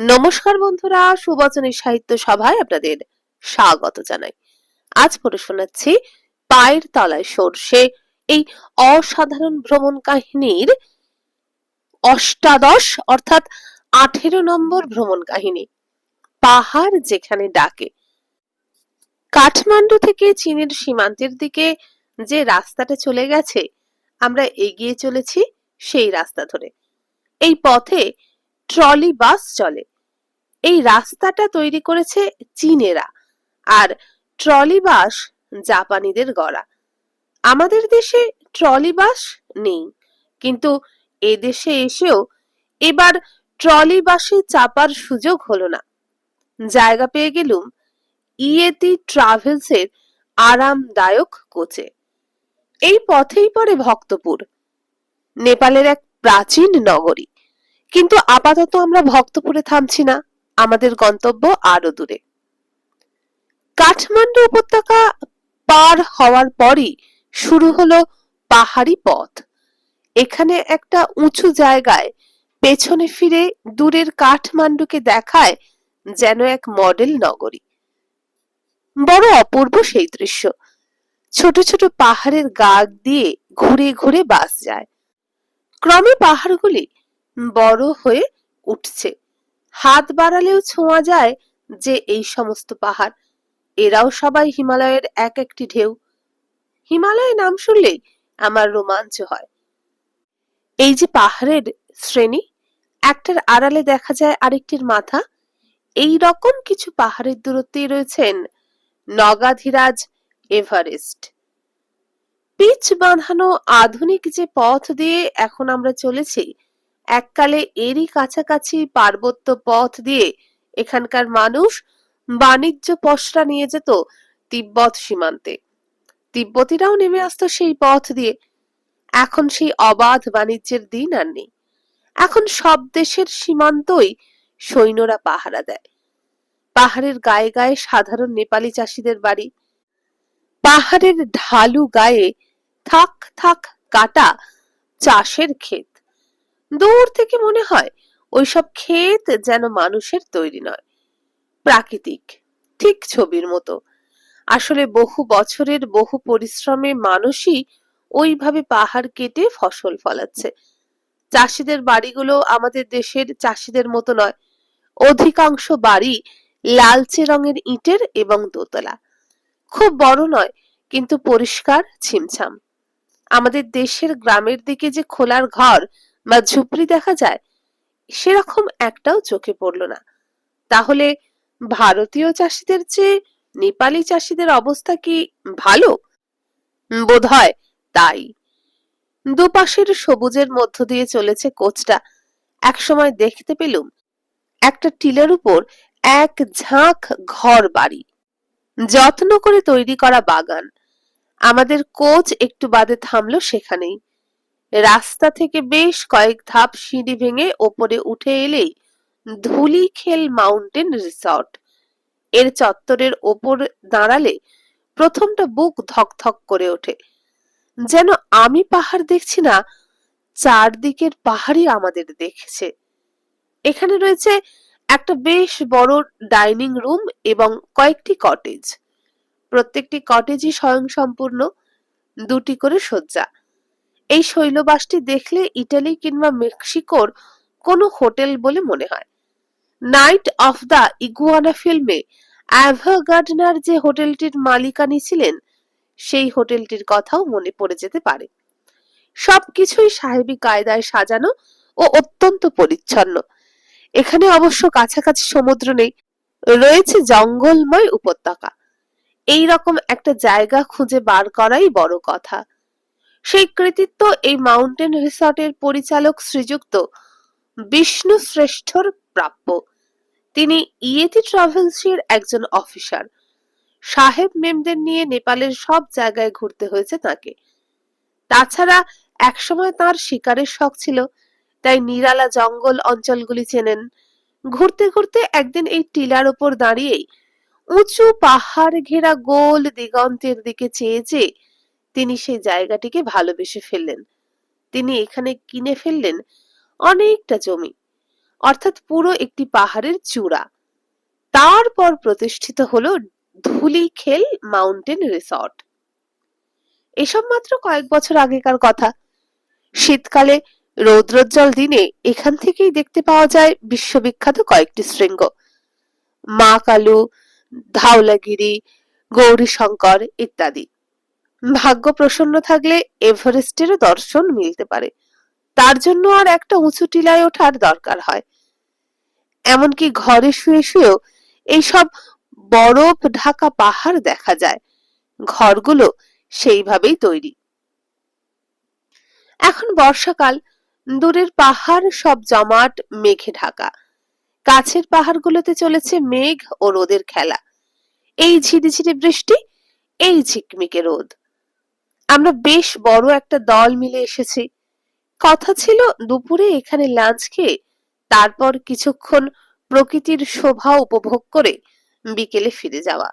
নমস্কার বন্ধুরা, সুবচনের সাহিত্য সভায় আপনাদের স্বাগত জানাই। আজ পড়ে শোনাচ্ছি পায়ের তলায় সর্ষে, এই অসাধারণ ভ্রমণ কাহিনীর অষ্টাদশ অর্থাৎ 18 নম্বর ভ্রমণ কাহিনী, পাহাড় যেখানে ডাকে। কাঠমান্ডু থেকে চীনের সীমান্তের দিকে যে রাস্তাটা চলে গেছে, আমরা এগিয়ে চলেছি সেই রাস্তা ধরে। এই পথে ট্রলি বাস চলে। এই রাস্তাটা তৈরি করেছে চীনেরা, আর ট্রলি বাস জাপানিদের গড়া। আমাদের দেশে ট্রলি বাস নেই, কিন্তু এদেশে এসেও এবার ট্রলি বাসে চাপার সুযোগ হলো না। জায়গা পেয়ে গেলুম ইয়েতি ট্রাভেলস এর আরামদায়ক কোচে। এই পথেই পড়ে ভক্তপুর, নেপালের এক প্রাচীন নগরী। কিন্তু আপাতত আমরা ভক্তপুরে থামছি না, আমাদের গন্তব্য আরো দূরে। কাঠমান্ডু উপত্যকা পার হওয়ার পরই শুরু হলো পাহাড়ি পথ। এখানে একটা উঁচু জায়গায় পেছনে ফিরে দূরের কাঠমান্ডুকে দেখায় যেন এক মডেল নগরী। বড় অপূর্ব সেই দৃশ্য। ছোট ছোট পাহাড়ের গা দিয়ে ঘুরে ঘুরে বাস যায়। ক্রমে পাহাড়গুলি বড় হয়ে উঠছে। হাত বাড়ালেও ছোঁয়া যায় যে এই সমস্ত পাহাড়, এরাও সবাই হিমালয়ের এক একটি ঢেউ। হিমালয় নাম শুনলেই আমার রোমাঞ্চ হয়। এই যে পাহাড়ের শ্রেণী, একটার আড়ালে দেখা যায় আরেকটির মাথা। এই রকম কিছু পাহাড়ের দূরত্বেই রয়েছেন নগাধিরাজ, এভারেস্ট। পিচ বাঁধানো আধুনিক যে পথ দিয়ে এখন আমরা চলেছি, এককালে এরই কাছাকাছি পার্বত্য পথ দিয়ে এখানকার মানুষ বাণিজ্য পসরা নিয়ে যেত তিব্বত সীমান্তে। তিব্বতীরাও নেমে আসতো সেই পথ দিয়ে। এখন সেই অবাধ বাণিজ্যের দিন আর নেই। এখন সব দেশের সীমান্তই সৈন্যরা পাহারা দেয়। পাহাড়ের গায়ে গায়ে সাধারণ নেপালি চাষিদের বাড়ি। পাহাড়ের ঢালু গায়ে থাক থাক কাটা চাষের ক্ষেত। দূর থেকে মনে হয় ওইসব ক্ষেত যেন মানুষের তৈরি নয়, প্রাকৃতিক, ঠিক ছবির মতো। আসলে বহু বছরের বহু পরিশ্রমে মানুষই ওইভাবে পাহাড় কেটে ফসল ফলাচ্ছে। চাষিদের বাড়িগুলো আমাদের দেশের চাষিদের মতো নয়। অধিকাংশ বাড়ি লালচে রঙের ইটের এবং দোতলা। খুব বড় নয়, কিন্তু পরিষ্কার ছিমছাম। আমাদের দেশের গ্রামের দিকে যে খোলার ঘর বা ঝুপড়ি দেখা যায়, সেরকম একটাও চোখে পড়ল না। তাহলে ভারতীয় চাষিদের চেয়ে নেপালি চাষিদের অবস্থা কি ভালো? বোধহয় তাই। দুপাশের সবুজের মধ্য দিয়ে চলেছে কোচটা। একসময় দেখতে পেলুম একটা টিলার উপর এক ঝাঁক ঘর বাড়ি, যত্ন করে তৈরি করা বাগান। আমাদের কোচ একটু বাদে থামলো সেখানেই। রাস্তা থেকে বেশ কয়েক ধাপ সিঁড়ি ভেঙে ওপরে উঠে এলেই ধুলিখেল মাউন্টেন রিসর্ট। এর চত্বরের ওপর দাঁড়ালে প্রথমটা বুক ধকধক করে ওঠে, যেন আমি পাহাড় দেখছি না, চারদিকের পাহাড়ই আমাদের দেখছে। এখানে রয়েছে একটা বেশ বড় ডাইনিং রুম এবং কয়েকটি কটেজ। প্রত্যেকটি কটেজই স্বয়ংসম্পূর্ণ, দুটি করে শয্যা। এই শৈলবাসটি দেখলে ইটালি কিংবা মেক্সিকোর কোনো হোটেল বলে মনে হয়। নাইট অফ দ্য ইগুয়ানা ফিল্মে অ্যাভা গার্ডনার যে হোটেলটির মালিকানি ছিলেন, সেই হোটেলটির কথাও মনে পড়ে যেতে পারে। সবকিছুই সাহেবি কায়দায় সাজানো ও অত্যন্ত পরিচ্ছন্ন। এখানে অবশ্য কাছাকাছি সমুদ্র নেই, রয়েছে জঙ্গলময় উপত্যকা। এই রকম একটা জায়গা খুঁজে বার করাই বড় কথা। সেই কৃতিত্ব এই মাউন্টেন রিসর্টের পরিচালক শ্রীযুক্ত বিষ্ণু শ্রেষ্ঠর প্রাপ্য। তিনি ইয়েতি ট্রাভেলসের একজন অফিসার। সাহেব মেমদের নিয়ে নেপালের সব জায়গায় ঘুরতে হয়েছে তাকে। তাছাড়া একসময় তার শিকারের শখ ছিল, তাই নিরালা জঙ্গল অঞ্চলগুলি চেনেন। ঘুরতে ঘুরতে একদিন এই টিলার উপর দাঁড়িয়েই উঁচু পাহাড় ঘেরা গোল দিগন্তের দিকে চেয়ে চেয়ে তিনি সেই জায়গাটিকে ভালোবেসে ফেললেন। তিনি এখানে কিনে ফেললেন অনেকটা জমি। অর্থাৎ পুরো একটি পাহাড়ের চূড়া। তারপর প্রতিষ্ঠিত হলো ধুলিখেল মাউন্টেন রিসর্ট। এসব মাত্র কয়েক বছর আগেকার কথা। শীতকালে রৌদ্রোজ্জ্বল দিনে এখান থেকেই দেখতে পাওয়া যায় বিশ্ববিখ্যাত কয়েকটি শৃঙ্গ, মা কালু, ধাওলাগিরি, গৌরীশঙ্কর ইত্যাদি। ভাগ্য প্রসন্ন থাকলে এভারেস্টেরও দর্শন মিলতে পারে। তার জন্য আর একটা উঁচু টিলায় ওঠার দরকার হয়। এমনকি ঘরে শুয়ে শুয়েও এইসব বরফ ঢাকা পাহাড় দেখা যায়। ঘরগুলো সেইভাবেই তৈরি। এখন বর্ষাকাল, দূরের পাহাড় সব জমাট মেঘে ঢাকা। কাছের পাহাড়গুলোতে চলেছে মেঘ ও রোদের খেলা। এই ঝিরিঝিরি বৃষ্টি, এই ঝিকমিকে রোদ। আমরা বেশ বড় একটা দল মিলে এসেছি। কথা ছিল দুপুরে এখানে লাঞ্চ খেয়ে তারপর কিছুক্ষণ প্রকৃতির শোভা উপভোগ করে বিকেলে ফিরে যাওয়া।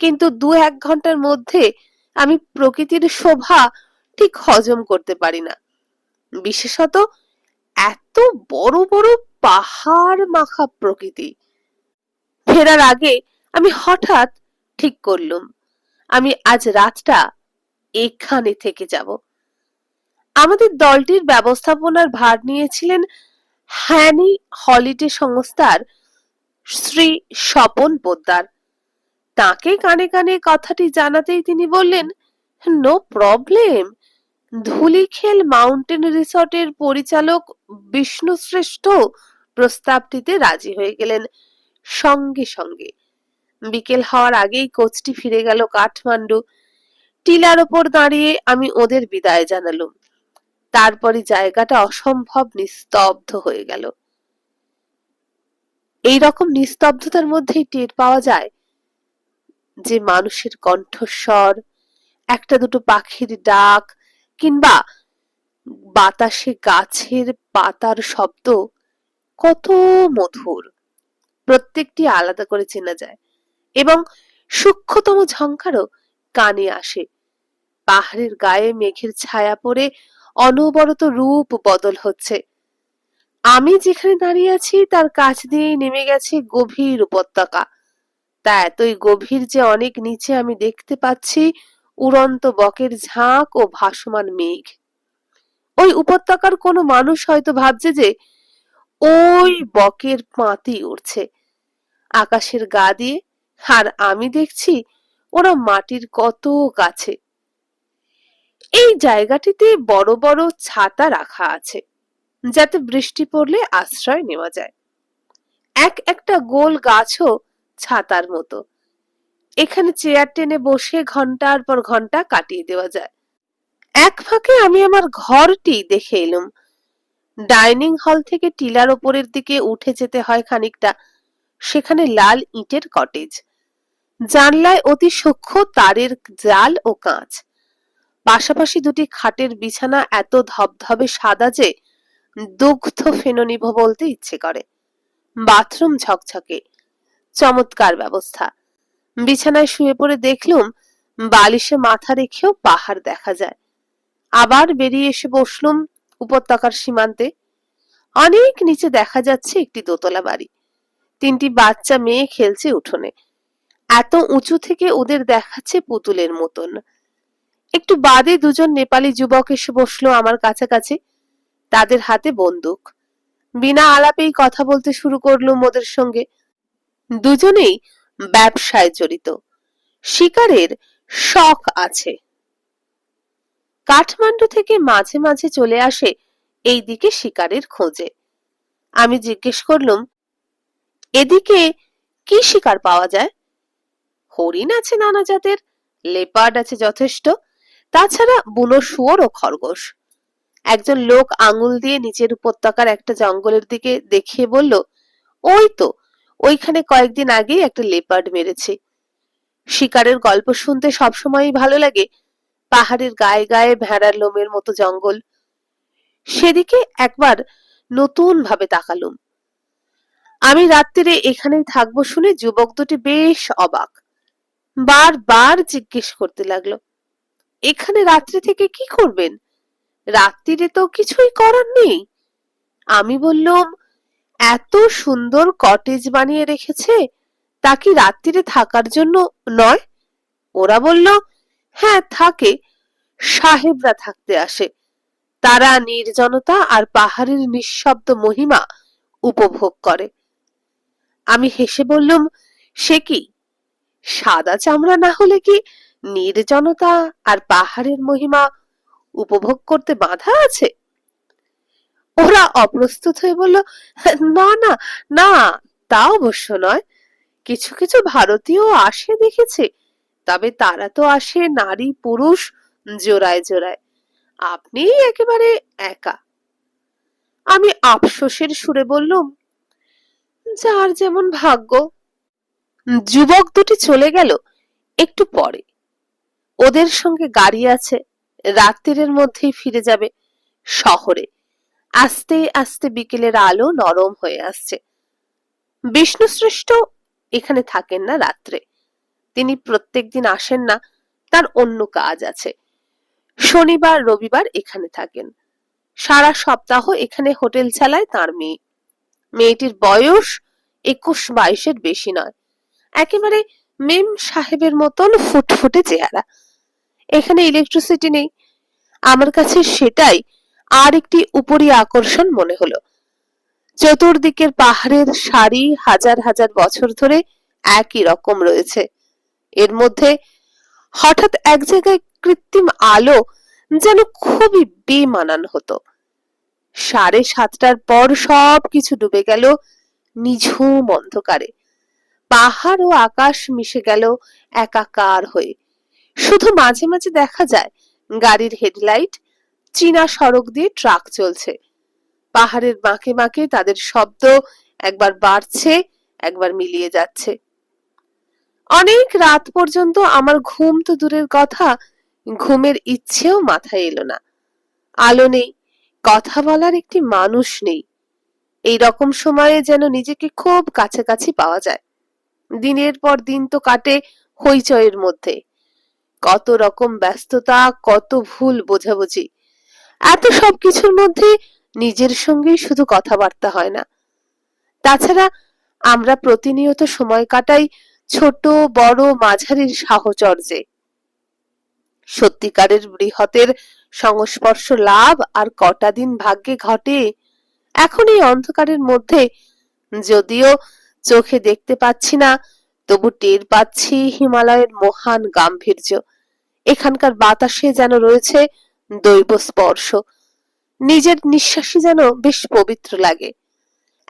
কিন্তু 2-1 ঘন্টার মধ্যে আমি প্রকৃতির শোভা ঠিক হজম করতে পারি না। বিশেষত এত বড় বড় পাহাড় মাখা প্রকৃতি। ফেরার আগে আমি হঠাৎ ঠিক করলুম আমি আজ রাতটা এখানে থেকে যাব। আমাদের দলটির ব্যবস্থাপনার ভার নিয়েছিলেন হ্যানি হলিডে সংস্থার শ্রী স্বপন পোদ্দার। তাকে কানে কানে কথাটি জানাতেই তিনি বললেন, নো প্রবলেম। ধুলিখেল মাউন্টেন রিসর্টের পরিচালক বিষ্ণু শ্রেষ্ঠ প্রস্তাবটিতে রাজি হয়ে গেলেন সঙ্গে সঙ্গে। বিকেল হওয়ার আগেই কোচটি ফিরে গেল কাঠমান্ডু। টিলার ওপর দাঁড়িয়ে আমি ওদের বিদায় জানালুম। তারপরে জায়গাটা অসম্ভব নিস্তব্ধ হয়ে গেল। এই রকম নিস্তব্ধতার মধ্যেই টের পাওয়া যায় যে মানুষের কণ্ঠস্বর, একটা দুটো পাখির ডাক, কিংবা বাতাসে গাছের পাতার শব্দ কত মধুর। প্রত্যেকটি আলাদা করে চেনা যায় এবং সূক্ষ্মতম ঝংকারও কানে আসে। পাহাড়ের গায়ে মেঘের ছায়া পড়ে অনবরত রূপ বদল হচ্ছে। আমি যেখানে দাঁড়িয়ে আছি তার কাছ দিয়েই নেমে গেছে গভীর উপত্যকা। তা এতই গভীর যে অনেক নিচে আমি দেখতে পাচ্ছি উড়ন্ত বকের ঝাঁক ও ভাসমান মেঘ। ওই উপত্যকার কোনো মানুষ হয়তো ভাবছে যে ওই বকের পাতি উড়ছে আকাশের গা দিয়ে, আর আমি দেখছি ওরা মাটির কত কাছে। এই জায়গাটিতে বড় বড় ছাতা রাখা আছে যাতে বৃষ্টি পড়লে আশ্রয় নেওয়া যায়। একটা গোল গাছও ছাতার মতো। এখানে চেয়ার টেনে বসে ঘন্টার পর ঘন্টা কাটিয়ে দেওয়া যায়। এক ফাঁকে আমি আমার ঘরটি দেখে এলুম। ডাইনিং হল থেকে টিলার ওপরের দিকে উঠে যেতে হয় খানিকটা। সেখানে লাল ইটের কটেজ, জানলায় অতি সূক্ষ্ম তারের জাল ও কাঁচ। পাশাপাশি দুটি খাটের বিছানা এত ধবধবে সাদা যে দুগ্ধ ফেননিভ বলতে ইচ্ছে করে। বাথরুম ঝকঝকে, চমৎকার ব্যবস্থা। বিছানায় শুয়ে পড়ে দেখলুম বালিশে মাথা রেখেও পাহাড় দেখা যায়। আবার বেরিয়ে এসে বসলুম উপত্যকার সীমান্তে। অনেক নিচে দেখা যাচ্ছে একটি দোতলা বাড়ি। 3টি বাচ্চা মেয়ে খেলছে উঠোনে। এত উঁচু থেকে ওদের দেখাচ্ছে পুতুলের মতন। একটু বাদে দুজন নেপালি যুবক এসে বসলো আমার কাছাকাছি। তাদের হাতে বন্দুক। বিনা আলাপেই কথা বলতে শুরু করলুম ওদের সঙ্গে। দুজনেই ব্যবসায় জড়িত, শিকারের শখ আছে। কাঠমান্ডু থেকে মাঝে মাঝে চলে আসে এই দিকে শিকারের খোঁজে। আমি জিজ্ঞেস করলুম, এদিকে কি শিকার পাওয়া যায়? হরিণ আছে নানা জাতের, লেপার্ড আছে যথেষ্ট, তাছাড়া বুনো শুয়োর ও খরগোশ। একজন লোক আঙুল দিয়ে নিচের উপত্যকার একটা জঙ্গলের দিকে দেখিয়ে বলল, ওই তো ওইখানে কয়েকদিন আগেই একটা লেপার্ড মেরেছে। শিকারের গল্প শুনতে সবসময়ই ভালো লাগে। পাহাড়ের গায়ে গায়ে ভেড়ার লোমের মতো জঙ্গল। সেদিকে একবার নতুন ভাবে তাকালুম। আমি রাত্রিরে এখানেই থাকবো শুনে যুবক দুটি বেশ অবাক। বারবার জিজ্ঞেস করতে লাগলো, এখানে রাত্রি থেকে কি করবেন? রাত্রিরে তো কিছুই করার নেই। আমি বললুম, এত সুন্দর কটেজ বানিয়ে রেখেছে, তা কি রাত্রিরে থাকার জন্য নয়? ওরা বলল, হ্যাঁ থাকে, সাহেবরা থাকতে আসে। তারা নির্জনতা আর পাহাড়ের নিঃশব্দ মহিমা উপভোগ করে। আমি হেসে বললাম, সে কি, সাদা চামড়া না হলে কি নির্জনতা আর পাহাড়ের মহিমা উপভোগ করতে বাধা আছে? ওরা অপ্রস্তুত হয়ে বলল, না না না, তা অবশ্য নয়। কিছু কিছু ভারতীয় আসে দেখেছে, তবে তারা তো আসে নারী পুরুষ জোড়ায় জোড়ায়, আপনি একেবারে একা। আমি আফসোসের সুরে বললুম, যার যেমন ভাগ্য। যুবক দুটি চলে গেল একটু পরে। ওদের সঙ্গে গাড়ি আছে, রাত্রিরের মধ্যেই ফিরে যাবে শহরে। আস্তে আস্তে বিকেলের আলো নরম হয়ে আসছে। বিষ্ণুশ্রেষ্ঠ এখানে থাকেন না রাত্রে, তিনি প্রত্যেকদিন আসেন না, তার অন্য কাজ আছে। শনিবার রবিবার এখানে থাকেন, সারা সপ্তাহ এখানে হোটেল চালায় তার মেয়ে। মেয়েটির বয়স 21-22-এর বেশি নয়, একেবারে মেম সাহেবের মতন ফুটফুটে চেহারা। এখানে ইলেকট্রিসিটি নেই, আমার কাছে সেটাই আর একটি উপরি আকর্ষণ মনে হলো। চতুর্দিকের পাহাড়ের সারি হাজার হাজার বছর ধরে একই রকম রয়েছে, এর মধ্যে হঠাৎ এক জায়গায় কৃত্রিম আলো যেন খুবই বেমানান হতো। 7:30টার পর সব কিছু ডুবে গেল নিঝুম অন্ধকারে। পাহাড় ও আকাশ মিশে গেল একাকার হয়ে। শুধু মাঝে মাঝে দেখা যায় গাড়ির হেডলাইট, চীনা সড়ক দিয়ে ট্রাক চলছে। পাহাড়ের বাঁকে বাঁকে তাদের শব্দ একবার বাড়ছে, একবার মিলিয়ে যাচ্ছে। অনেক রাত পর্যন্ত আমার ঘুম তো দূরের কথা, ঘুমের ইচ্ছেও মাথায় এলো না। আলো নেই, কথা বলার একটি মানুষ নেই। এই রকম সময়ে যেন নিজেকে খুব কাছাকাছি পাওয়া যায়। দিনের পর দিন তো কাটে হইচইয়ের মধ্যে, কত রকম ব্যস্ততা, কত ভুল বোঝাবুঝি। এত সব কিছুর মধ্যে নিজের সঙ্গেই শুধু কথাবার্তা হয় না। তাছাড়া আমরা প্রতিনিয়ত সময় কাটাই ছোট বড় মাঝারির সাহচর্যে। সত্যিকারের বৃহতের সংস্পর্শ লাভ আর কটা দিন ভাগ্যে ঘটে। এখন এই অন্ধকারের মধ্যে যদিও চোখে দেখতে পাচ্ছি না, তবু টের পাচ্ছি হিমালয়ের মহান গাম্ভীর্য। এখানকার বাতাসে যেন রয়েছে দৈব স্পর্শ। নিজের নিঃশ্বাসই যেন বেশ পবিত্র লাগে।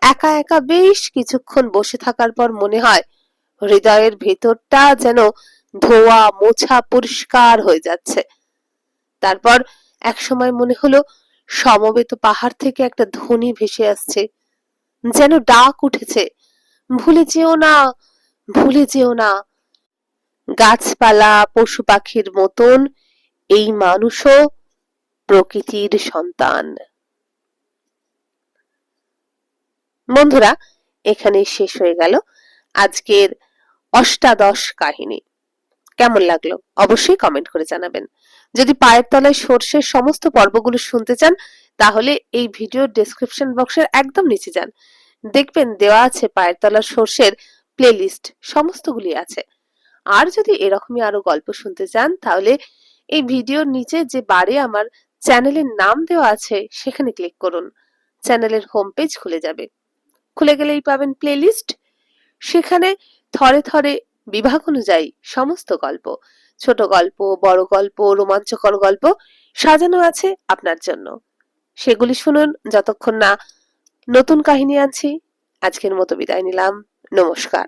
একা একা বেশ কিছুক্ষণ বসে থাকার পর মনে হয় হৃদয়ের ভেতরটা যেন ধোয়া মোছা পরিষ্কার হয়ে যাচ্ছে। তারপর এক সময় মনে হলো সমবেত পাহাড় থেকে একটা ধ্বনি ভেসে আসছে, যেন ডাক উঠেছে, ভুলে যেও না, ভুলে যেও না। গাছপালা পশু পাখির মতন এই মানুষও প্রকৃতির সন্তান। বন্ধুরা, এখানেই শেষ হয়ে গেল আজকের অষ্টাদশ কাহিনী। কেমন লাগলো অবশ্যই কমেন্ট করে জানাবেন। যদি পায়ের তলায় সর্ষের সমস্ত পর্বগুলো শুনতে চান, তাহলে এই ভিডিওর ডেসক্রিপশন বক্সের একদম নিচে যান, দেখবেন দেওয়া আছে পায়ের তলার সর্ষের প্লেলিস্ট, সমস্তগুলি আছে। আর যদি এরকমই আরো গল্প শুনতে চান, তাহলে এই ভিডিওর নিচে যে বারে আমার চ্যানেলের নাম দেওয়া আছে সেখানে ক্লিক করুন, চ্যানেলের হোম পেজ খুলে যাবে। খুলে গেলেই পাবেন প্লেলিস্ট, সেখানে থরে থরে বিভাগ অনুযায়ী সমস্ত গল্প, ছোট গল্প, বড় গল্প, রোমাঞ্চকর গল্প সাজানো আছে আপনার জন্য। সেগুলি শুনুন যতক্ষণ না নতুন কাহিনী আনছি। আজকের মতো বিদায় নিলাম, নমস্কার।